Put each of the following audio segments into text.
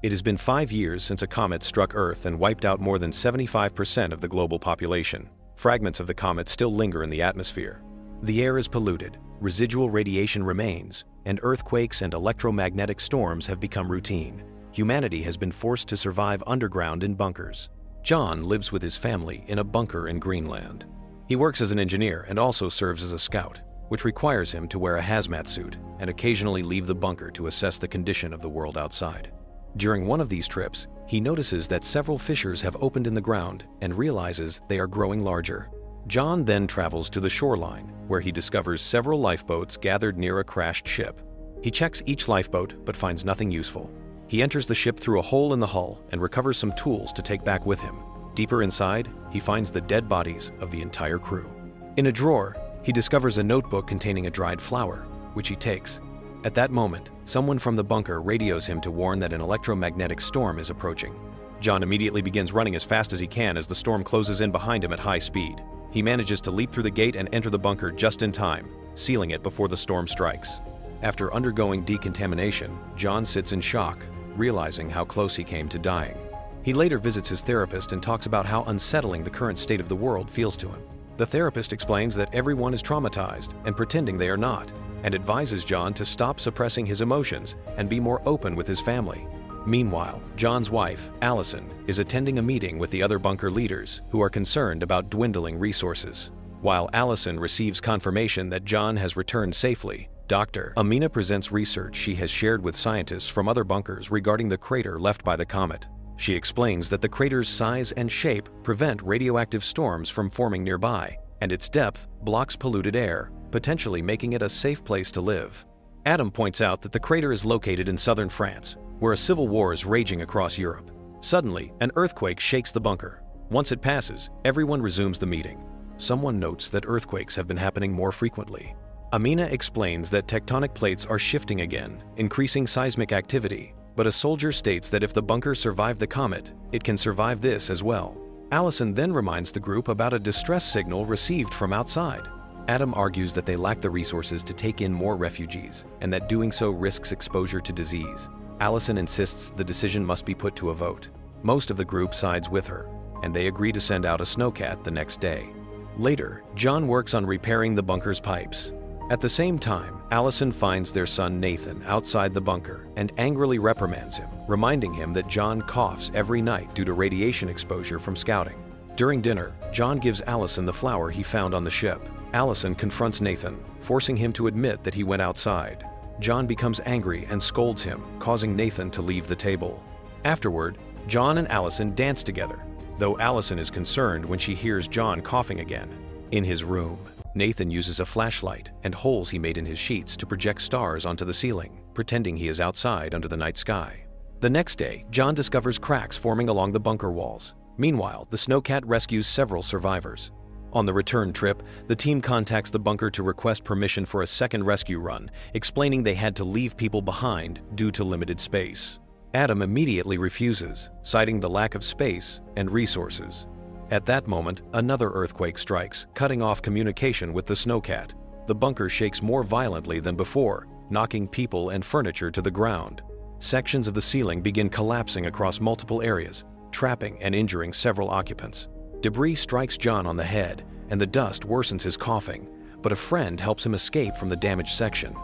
It has been 5 years since a comet struck Earth and wiped out more than 75% of the global population. Fragments of the comet still linger in the atmosphere. The air is polluted, residual radiation remains, and earthquakes and electromagnetic storms have become routine. Humanity has been forced to survive underground in bunkers. John lives with his family in a bunker in Greenland. He works as an engineer and also serves as a scout, which requires him to wear a hazmat suit and occasionally leave the bunker to assess the condition of the world outside. During one of these trips, he notices that several fissures have opened in the ground and realizes they are growing larger. John then travels to the shoreline, where he discovers several lifeboats gathered near a crashed ship. He checks each lifeboat but finds nothing useful. He enters the ship through a hole in the hull and recovers some tools to take back with him. Deeper inside, he finds the dead bodies of the entire crew. In a drawer, he discovers a notebook containing a dried flower, which he takes. At that moment, someone from the bunker radios him to warn that an electromagnetic storm is approaching. John immediately begins running as fast as he can as the storm closes in behind him at high speed. He manages to leap through the gate and enter the bunker just in time, sealing it before the storm strikes. After undergoing decontamination, John sits in shock, realizing how close he came to dying. He later visits his therapist and talks about how unsettling the current state of the world feels to him. The therapist explains that everyone is traumatized and pretending they are not, and advises John to stop suppressing his emotions and be more open with his family. Meanwhile, John's wife, Allison, is attending a meeting with the other bunker leaders who are concerned about dwindling resources. While Allison receives confirmation that John has returned safely, Dr. Amina presents research she has shared with scientists from other bunkers regarding the crater left by the comet. She explains that the crater's size and shape prevent radioactive storms from forming nearby, and its depth blocks polluted air, potentially making it a safe place to live. Adam points out that the crater is located in southern France, where a civil war is raging across Europe. Suddenly, an earthquake shakes the bunker. Once it passes, everyone resumes the meeting. Someone notes that earthquakes have been happening more frequently. Amina explains that tectonic plates are shifting again, increasing seismic activity, but a soldier states that if the bunker survived the comet, it can survive this as well. Allison then reminds the group about a distress signal received from outside. Adam argues that they lack the resources to take in more refugees, and that doing so risks exposure to disease. Allison insists the decision must be put to a vote. Most of the group sides with her, and they agree to send out a snowcat the next day. Later, John works on repairing the bunker's pipes. At the same time, Allison finds their son Nathan outside the bunker and angrily reprimands him, reminding him that John coughs every night due to radiation exposure from scouting. During dinner, John gives Allison the flower he found on the ship. Allison confronts Nathan, forcing him to admit that he went outside. John becomes angry and scolds him, causing Nathan to leave the table. Afterward, John and Allison dance together, though Allison is concerned when she hears John coughing again. In his room, Nathan uses a flashlight and holes he made in his sheets to project stars onto the ceiling, pretending he is outside under the night sky. The next day, John discovers cracks forming along the bunker walls. Meanwhile, the snowcat rescues several survivors. On the return trip, the team contacts the bunker to request permission for a second rescue run, explaining they had to leave people behind due to limited space. Adam immediately refuses, citing the lack of space and resources. At that moment, another earthquake strikes, cutting off communication with the snowcat. The bunker shakes more violently than before, knocking people and furniture to the ground. Sections of the ceiling begin collapsing across multiple areas, trapping and injuring several occupants. Debris strikes John on the head, and the dust worsens his coughing, but a friend helps him escape from the damaged section.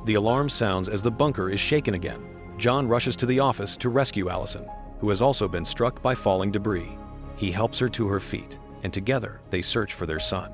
The alarm sounds as the bunker is shaken again. John rushes to the office to rescue Allison, who has also been struck by falling debris. He helps her to her feet, and together they search for their son.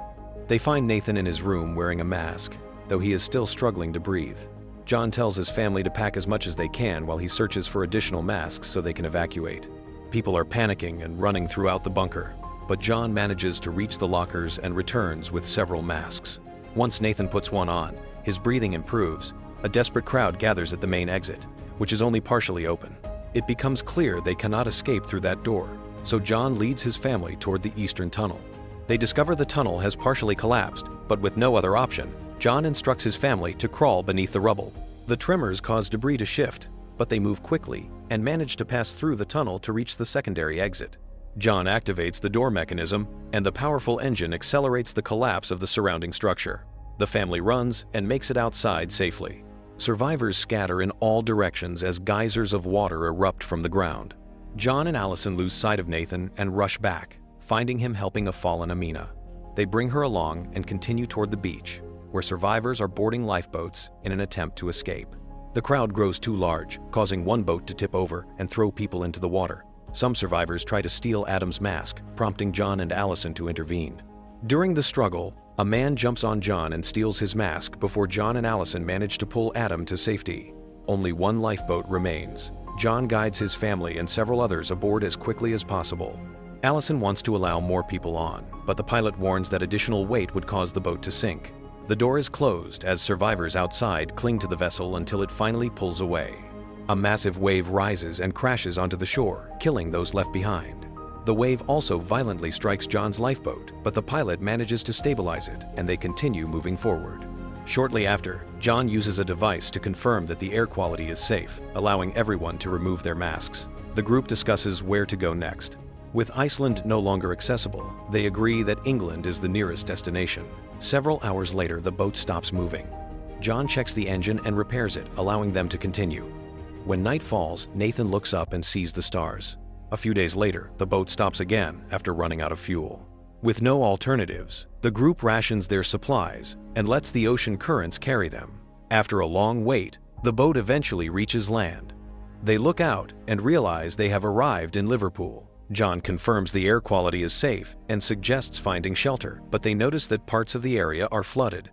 They find Nathan in his room wearing a mask, though he is still struggling to breathe. John tells his family to pack as much as they can while he searches for additional masks so they can evacuate. People are panicking and running throughout the bunker, but John manages to reach the lockers and returns with several masks. Once Nathan puts one on, his breathing improves. A desperate crowd gathers at the main exit, which is only partially open. It becomes clear they cannot escape through that door, so John leads his family toward the eastern tunnel. They discover the tunnel has partially collapsed, but with no other option, John instructs his family to crawl beneath the rubble. The tremors cause debris to shift, but they move quickly and manage to pass through the tunnel to reach the secondary exit. John activates the door mechanism, and the powerful engine accelerates the collapse of the surrounding structure. The family runs and makes it outside safely. Survivors scatter in all directions as geysers of water erupt from the ground. John and Allison lose sight of Nathan and rush back, finding him helping a fallen Amina. They bring her along and continue toward the beach, where survivors are boarding lifeboats in an attempt to escape. The crowd grows too large, causing one boat to tip over and throw people into the water. Some survivors try to steal Adam's mask, prompting John and Allison to intervene. During the struggle, a man jumps on John and steals his mask before John and Allison manage to pull Adam to safety. Only one lifeboat remains. John guides his family and several others aboard as quickly as possible. Allison wants to allow more people on, but the pilot warns that additional weight would cause the boat to sink. The door is closed as survivors outside cling to the vessel until it finally pulls away. A massive wave rises and crashes onto the shore, killing those left behind. The wave also violently strikes John's lifeboat, but the pilot manages to stabilize it, and they continue moving forward. Shortly after, John uses a device to confirm that the air quality is safe, allowing everyone to remove their masks. The group discusses where to go next. With Iceland no longer accessible, they agree that England is the nearest destination. Several hours later, the boat stops moving. John checks the engine and repairs it, allowing them to continue. When night falls, Nathan looks up and sees the stars. A few days later, the boat stops again after running out of fuel. With no alternatives, the group rations their supplies and lets the ocean currents carry them. After a long wait, the boat eventually reaches land. They look out and realize they have arrived in Liverpool. John confirms the air quality is safe and suggests finding shelter, but they notice that parts of the area are flooded.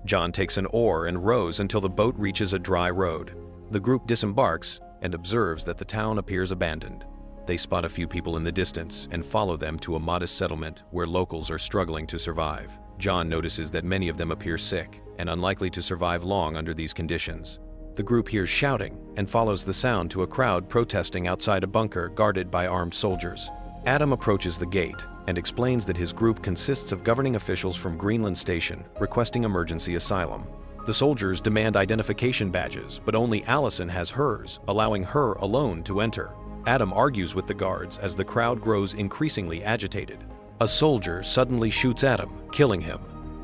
John takes an oar and rows until the boat reaches a dry road. The group disembarks and observes that the town appears abandoned. They spot a few people in the distance and follow them to a modest settlement where locals are struggling to survive. John notices that many of them appear sick and unlikely to survive long under these conditions. The group hears shouting and follows the sound to a crowd protesting outside a bunker guarded by armed soldiers. Adam approaches the gate and explains that his group consists of governing officials from Greenland Station requesting emergency asylum. The soldiers demand identification badges, but only Allison has hers, allowing her alone to enter. Adam argues with the guards as the crowd grows increasingly agitated. A soldier suddenly shoots Adam, killing him.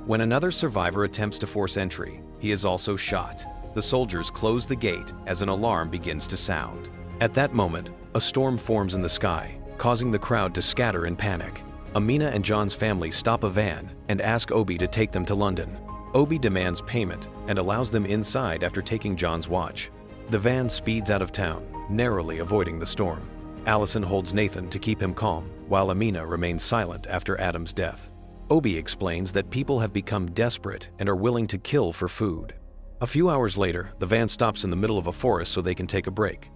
When another survivor attempts to force entry, he is also shot. The soldiers close the gate as an alarm begins to sound. At that moment, a storm forms in the sky, causing the crowd to scatter in panic. Amina and John's family stop a van and ask Obi to take them to London. Obi demands payment and allows them inside after taking John's watch. The van speeds out of town, narrowly avoiding the storm. Allison holds Nathan to keep him calm, while Amina remains silent after Adam's death. Obi explains that people have become desperate and are willing to kill for food. A few hours later, the van stops in the middle of a forest so they can take a break.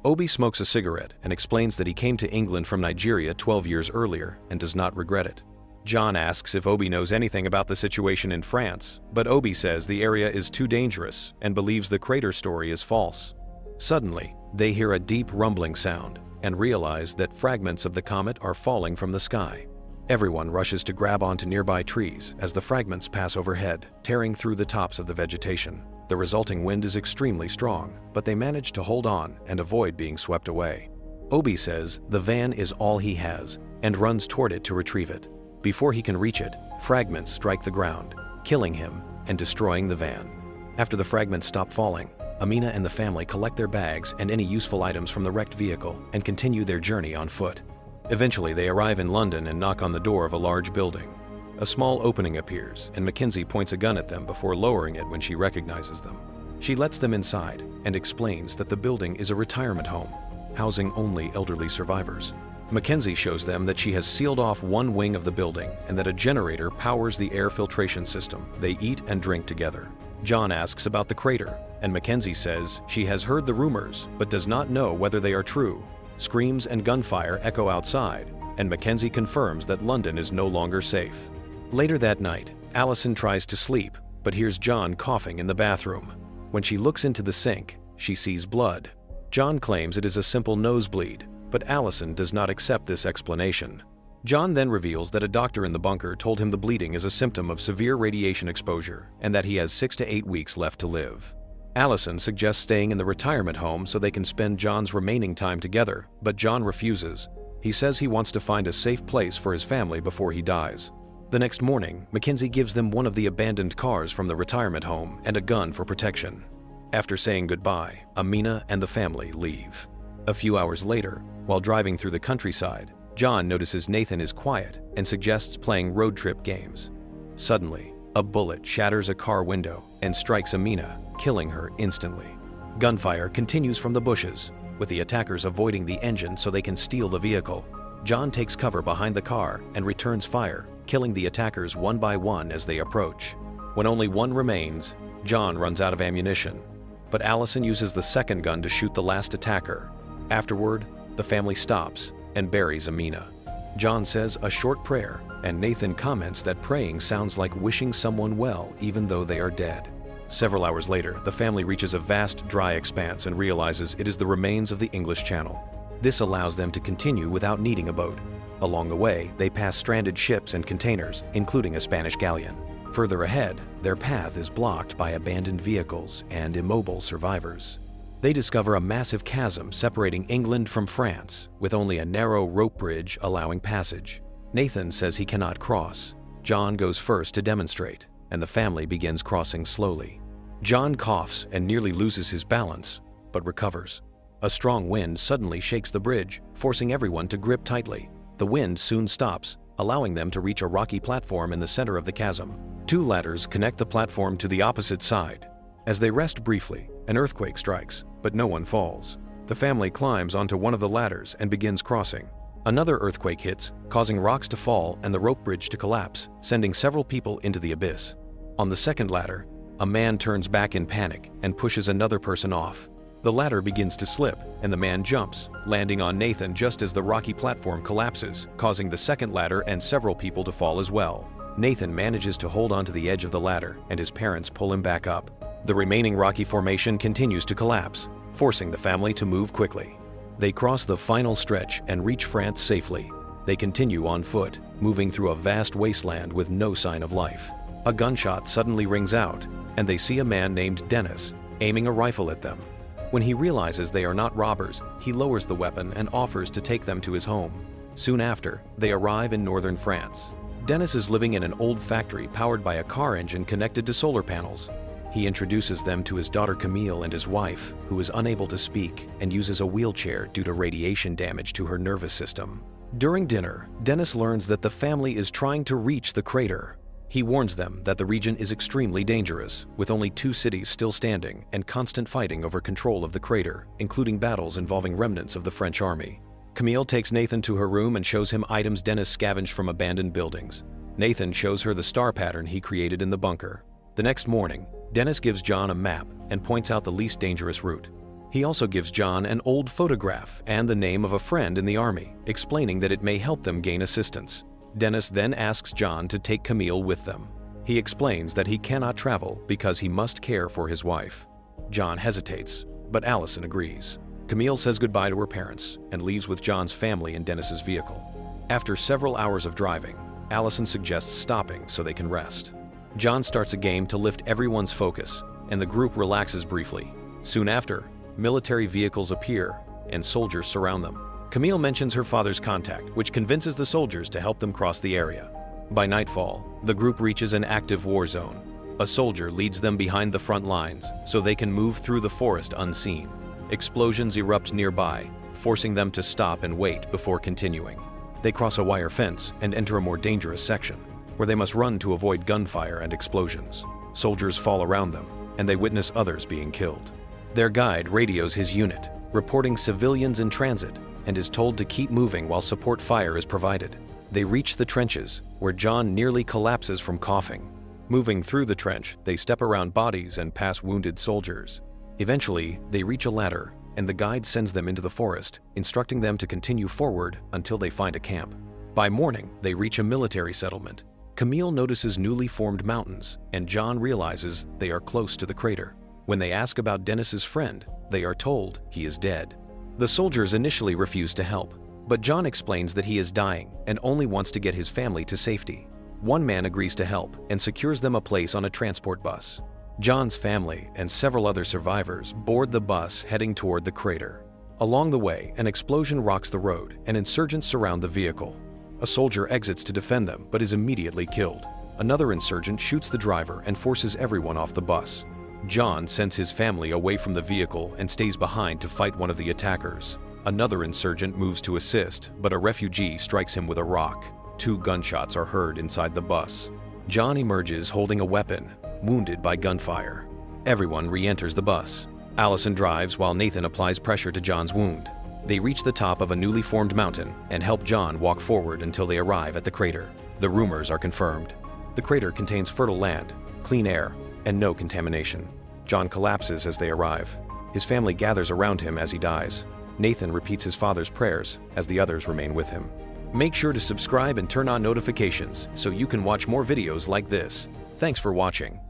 Obi smokes a cigarette and explains that he came to England from Nigeria 12 years earlier and does not regret it. John asks if Obi knows anything about the situation in France, but Obi says the area is too dangerous and believes the crater story is false. Suddenly, they hear a deep rumbling sound and realize that fragments of the comet are falling from the sky. Everyone rushes to grab onto nearby trees as the fragments pass overhead, tearing through the tops of the vegetation. The resulting wind is extremely strong, but they manage to hold on and avoid being swept away. Obi says the van is all he has and runs toward it to retrieve it. Before he can reach it, fragments strike the ground, killing him and destroying the van. After the fragments stop falling, Amina and the family collect their bags and any useful items from the wrecked vehicle and continue their journey on foot. Eventually, they arrive in London and knock on the door of a large building. A small opening appears, and Mackenzie points a gun at them before lowering it when she recognizes them. She lets them inside and explains that the building is a retirement home, housing only elderly survivors. Mackenzie shows them that she has sealed off one wing of the building and that a generator powers the air filtration system. They eat and drink together. John asks about the crater, and Mackenzie says she has heard the rumors but does not know whether they are true. Screams and gunfire echo outside, and Mackenzie confirms that London is no longer safe. Later that night, Allison tries to sleep, but hears John coughing in the bathroom. When she looks into the sink, she sees blood. John claims it is a simple nosebleed, but Allison does not accept this explanation. John then reveals that a doctor in the bunker told him the bleeding is a symptom of severe radiation exposure and that he has 6 to 8 weeks left to live. Allison suggests staying in the retirement home so they can spend John's remaining time together, but John refuses. He says he wants to find a safe place for his family before he dies. The next morning, Mackenzie gives them one of the abandoned cars from the retirement home and a gun for protection. After saying goodbye, Amina and the family leave. A few hours later, while driving through the countryside, John notices Nathan is quiet and suggests playing road trip games. Suddenly, a bullet shatters a car window and strikes Amina, killing her instantly. Gunfire continues from the bushes, with the attackers avoiding the engine so they can steal the vehicle. John takes cover behind the car and returns fire, killing the attackers one by one as they approach. When only one remains, John runs out of ammunition, but Allison uses the second gun to shoot the last attacker. Afterward, the family stops and buries Amina. John says a short prayer, and Nathan comments that praying sounds like wishing someone well even though they are dead. Several hours later, the family reaches a vast dry expanse and realizes it is the remains of the English Channel. This allows them to continue without needing a boat. Along the way, they pass stranded ships and containers, including a Spanish galleon. Further ahead, their path is blocked by abandoned vehicles and immobile survivors. They discover a massive chasm separating England from France, with only a narrow rope bridge allowing passage. Nathan says he cannot cross. John goes first to demonstrate, and the family begins crossing slowly. John coughs and nearly loses his balance, but recovers. A strong wind suddenly shakes the bridge, forcing everyone to grip tightly. The wind soon stops, allowing them to reach a rocky platform in the center of the chasm. Two ladders connect the platform to the opposite side. As they rest briefly, an earthquake strikes, but no one falls. The family climbs onto one of the ladders and begins crossing. Another earthquake hits, causing rocks to fall and the rope bridge to collapse, sending several people into the abyss. On the second ladder, a man turns back in panic and pushes another person off. The ladder begins to slip, and the man jumps, landing on Nathan just as the rocky platform collapses, causing the second ladder and several people to fall as well. Nathan manages to hold onto the edge of the ladder, and his parents pull him back up. The remaining rocky formation continues to collapse, forcing the family to move quickly. They cross the final stretch and reach France safely. They continue on foot, moving through a vast wasteland with no sign of life. A gunshot suddenly rings out, and they see a man named Dennis, aiming a rifle at them. When he realizes they are not robbers, he lowers the weapon and offers to take them to his home. Soon after, they arrive in northern France. Dennis is living in an old factory powered by a car engine connected to solar panels. He introduces them to his daughter Camille and his wife, who is unable to speak and uses a wheelchair due to radiation damage to her nervous system. During dinner, Dennis learns that the family is trying to reach the crater. He warns them that the region is extremely dangerous, with only 2 cities still standing and constant fighting over control of the crater, including battles involving remnants of the French army. Camille takes Nathan to her room and shows him items Dennis scavenged from abandoned buildings. Nathan shows her the star pattern he created in the bunker. The next morning, Dennis gives John a map and points out the least dangerous route. He also gives John an old photograph and the name of a friend in the army, explaining that it may help them gain assistance. Dennis then asks John to take Camille with them. He explains that he cannot travel because he must care for his wife. John hesitates, but Allison agrees. Camille says goodbye to her parents and leaves with John's family in Dennis's vehicle. After several hours of driving, Allison suggests stopping so they can rest. John starts a game to lift everyone's focus, and the group relaxes briefly. Soon after, military vehicles appear and soldiers surround them. Camille mentions her father's contact, which convinces the soldiers to help them cross the area. By nightfall, the group reaches an active war zone. A soldier leads them behind the front lines so they can move through the forest unseen. Explosions erupt nearby, forcing them to stop and wait before continuing. They cross a wire fence and enter a more dangerous section, where they must run to avoid gunfire and explosions. Soldiers fall around them, and they witness others being killed. Their guide radios his unit, reporting civilians in transit, and is told to keep moving while support fire is provided. They reach the trenches, where John nearly collapses from coughing. Moving through the trench, they step around bodies and pass wounded soldiers. Eventually, they reach a ladder, and the guide sends them into the forest, instructing them to continue forward until they find a camp. By morning, they reach a military settlement. Camille notices newly formed mountains, and John realizes they are close to the crater. When they ask about Dennis's friend, they are told he is dead. The soldiers initially refuse to help, but John explains that he is dying and only wants to get his family to safety. One man agrees to help and secures them a place on a transport bus. John's family and several other survivors board the bus heading toward the crater. Along the way, an explosion rocks the road and insurgents surround the vehicle. A soldier exits to defend them but is immediately killed. Another insurgent shoots the driver and forces everyone off the bus. John sends his family away from the vehicle and stays behind to fight one of the attackers. Another insurgent moves to assist, but a refugee strikes him with a rock. 2 gunshots are heard inside the bus. John emerges holding a weapon, wounded by gunfire. Everyone re-enters the bus. Allison drives while Nathan applies pressure to John's wound. They reach the top of a newly formed mountain and help John walk forward until they arrive at the crater. The rumors are confirmed. The crater contains fertile land, clean air, and no contamination. John collapses as they arrive. His family gathers around him as he dies. Nathan repeats his father's prayers as the others remain with him. Make sure to subscribe and turn on notifications so you can watch more videos like this. Thanks for watching.